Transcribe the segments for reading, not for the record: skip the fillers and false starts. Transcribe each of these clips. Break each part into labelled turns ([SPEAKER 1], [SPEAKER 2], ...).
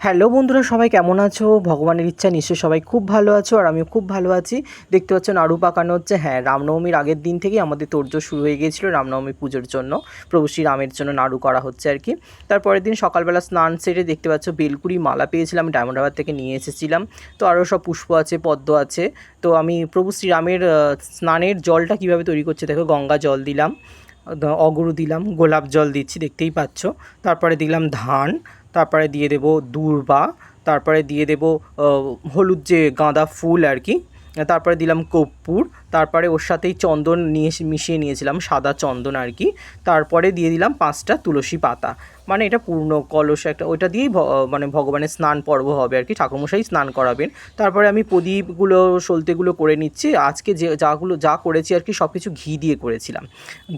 [SPEAKER 1] Hello বন্ধুরা, সবাই কেমন আছো? ভগবানের ইচ্ছা নিশ্চয়ই সবাই খুব ভালো আছো, আর আমিও খুব ভালো আছি। দেখতে পাচ্ছ নাড়ু পাকানো হচ্ছে। হ্যাঁ, রামনবমীর আগের দিন থেকেই আমাদের তোড়জোড় শুরু হয়ে গিয়েছিল রামনবমী পুজোর জন্য। প্রভু শ্রীরামের জন্য নাড়ু করা হচ্ছে আর কি। তারপরের দিন সকালবেলা স্নান সেরে দেখতে পাচ্ছ বেলকুড়ি মালা পেয়েছিলাম, ডায়মন্ড হারবার থেকে নিয়ে এসেছিলাম। তো আরও সব পুষ্প আছে, পদ্ম আছে। তো আমি প্রভু শ্রীরামের স্নানের জলটা কীভাবে তৈরি করছে দেখো। গঙ্গা জল দিলাম, অগুরু দিলাম, গোলাপ জল দিচ্ছি দেখতেই পাচ্ছ। তারপরে দিলাম ধান, তারপরে দিয়ে দেবো দূর্বা, তারপরে দিয়ে দেবো হলুদ যে গাঁদা ফুল আর কি, তারপরে দিলাম কর্পূর, তারপরে ওর সাথেই চন্দন নিয়ে মিশিয়ে নিয়েছিলাম, সাদা চন্দন আর কি। তারপরে দিয়ে দিলাম 5টা তুলসী পাতা। মানে এটা পূর্ণ কলস একটা, ওইটা দিয়েই মানে ভগবানের স্নান পর্ব হবে আর কি, ঠাকুরমশাই স্নান করাবেন। তারপরে আমি প্রদীপগুলো সলতেগুলো করে নিচ্ছি। আজকে যা করেছি আর কি সব কিছু ঘি দিয়ে করেছিলাম।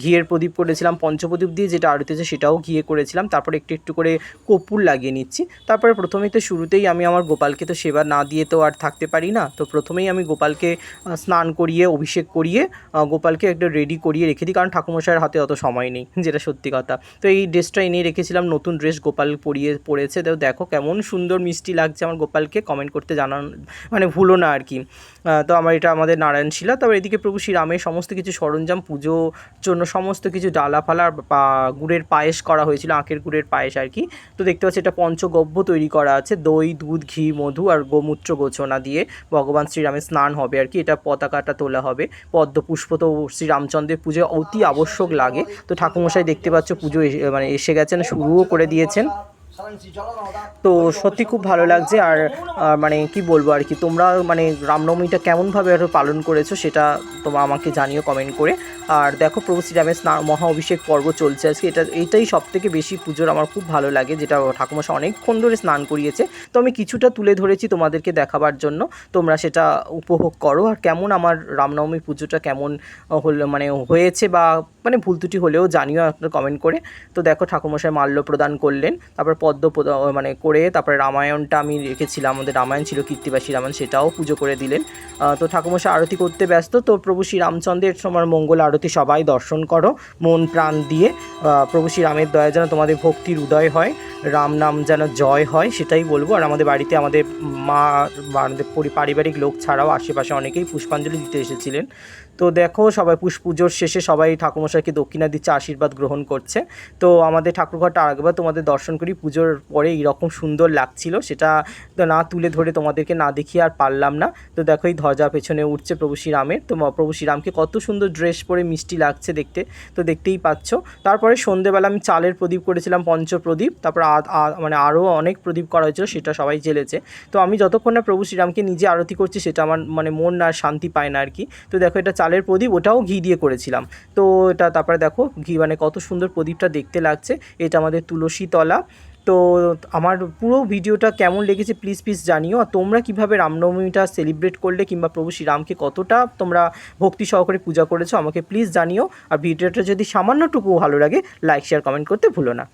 [SPEAKER 1] ঘিয়ের প্রদীপ করেছিলাম, পঞ্চপ্রদীপ দিয়ে যেটা আরতি আছে সেটাও ঘিয়ে করেছিলাম। তারপরে একটু একটু করে কর্পূর লাগিয়ে নিচ্ছি। তারপরে প্রথমেই তো শুরুতেই আমি আমার গোপালকে তো সেবা না দিয়ে তো আর থাকতে পারি না। তো প্রথমেই আমি গোপালকে স্নান করিয়ে অভিষেক করিয়ে গোপালকে একটা রেডি করিয়ে রেখে দিই, কারণ ঠাকুরমশাইয়ের হাতে অত সময় নেই, যেটা সত্যি কথা। তো এই ড্রেসটা এনে রেখেছিলাম, নতুন ড্রেস গোপাল পরেছে। তো দেখো কেমন সুন্দর মিষ্টি লাগছে আমার গোপালকে, কমেন্ট করতে জানান মানে ভুলো না আর কি। তো আমার এটা আমাদের নারায়ণশিলা। তবে এদিকে প্রভু শ্রীরামের সমস্ত কিছু সরঞ্জাম, পুজোর জন্য সমস্ত কিছু ডালা ফালা গুড়ের পায়েস করা হয়েছিল, আখের গুড়ের পায়েস আর কি। তো দেখতে পাচ্ছি এটা পঞ্চগব্য তৈরি করা আছে, দই, দুধ, ঘি, মধু আর গোমূত্র গোছনা দিয়ে ভগবান শ্রীরামের স্নান হবে আর কি। এটা পতাকাটা তোলা হবে। পদ্ম পুষ্প তো শ্রীরামচন্দ্রের পুজোয় অতি আবশ্যক লাগে। তো ঠাকুরমশাই দেখতে পাচ্ছ পুজো মানে এসে গেছেন, শুরুও করে দিয়েছেন। তো সত্যি খুব ভালো লাগছে। আর মানে কি বলবো আর কি, তোমরা মানে রামনবমীটা কেমনভাবে আরও পালন করেছো সেটা তোমরা আমাকে জানিও কমেন্ট করে। আর দেখো প্রভু শ্রীরামের মহা অভিষেক পর্ব চলছে আজকে। এইটাই সবথেকে বেশি পুজোর আমার খুব ভালো লাগে, যেটা ঠাকুরমশাই অনেকক্ষণ ধরে স্নান করিয়েছে। তো আমি কিছুটা তুলে ধরেছি তোমাদেরকে দেখাবার জন্য, তোমরা সেটা উপভোগ করো। আর কেমন আমার রামনবমী পুজোটা কেমন হলো মানে হয়েছে, বা মানে ভুল ত্রুটি হলেও জানিও একটা কমেন্ট করে। তো দেখো ঠাকুরমশাই মাল্য প্রদান করলেন, তারপর পদ্ম মানে করে, তারপরে রামায়ণটা আমি রেখেছিলাম, আমাদের রামায়ণ ছিল কীর্তিবাসী রামায়ণ, সেটাও পুজো করে দিলেন। তো ঠাকুরমশাই আরতি করতে ব্যস্ত। তো প্রভু শ্রীরামচন্দ্রের সময় মঙ্গল আরতি সবাই দর্শন করো মন প্রাণ দিয়ে। প্রভু শ্রীরামের দয়া যেন তোমাদের ভক্তির উদয় হয়, রাম নাম যেন জয় হয়, সেটাই বলবো। আর আমাদের বাড়িতে আমাদের মা আমাদের পারিবারিক লোক ছাড়াও আশেপাশে অনেকেই পুষ্পাঞ্জলি দিতে এসেছিলেন। তো দেখো সবাই পুজোর শেষে সবাই ঠাকুরমশাইকে দক্ষিণা দিচ্ছে, আশীর্বাদ গ্রহণ করছে। তো আমাদের ঠাকুরঘরটা আরেকবার তোমাদের দর্শন করি। পুজোর পরে এইরকম সুন্দর লাগছিল, সেটা তো না তুলে ধরে তোমাদেরকে না দেখিয়ে আর পারলাম না। তো দেখো এই ধ্বজা পেছনে উঠছে প্রভু শ্রীরামের। তো প্রভু শ্রীরামকে কত সুন্দর ড্রেস পরে মিষ্টি লাগছে দেখতে, তো দেখতেই পাচ্ছ। তারপরে সন্ধেবেলা আমি চালের প্রদীপ করেছিলাম, পঞ্চপ্রদীপ। তারপর মানে আরও অনেক প্রদীপ করা হয়েছিল, সেটা সবাই জ্বেলেছে। তো আমি যতক্ষণ না প্রভু শ্রীরামকে নিজে আরতি করছি সেটা আমার মানে মন আর শান্তি পায় না আর কি। তো দেখো এটা চালের প্রদীপ, ওটাও ঘি দিয়ে করেছিলাম। তো এটা তারপরে দেখো ঘি মানে কত সুন্দর প্রদীপটা দেখতে লাগছে। এটা আমাদের তুলসী তলা। তো আমার পুরো ভিডিওটা কেমন লেগেছে প্লিজ জানিও। আর তোমরা কীভাবে রামনবমীটা সেলিব্রেট করলে, কিংবা প্রভু শ্রীরামকে কতটা তোমরা ভক্তি সহকারে পূজা করেছো আমাকে প্লিজ জানিও। আর ভিডিওটা যদি সামান্যটুকু ভালো লাগে লাইক শেয়ার কমেন্ট করতে ভুলো না।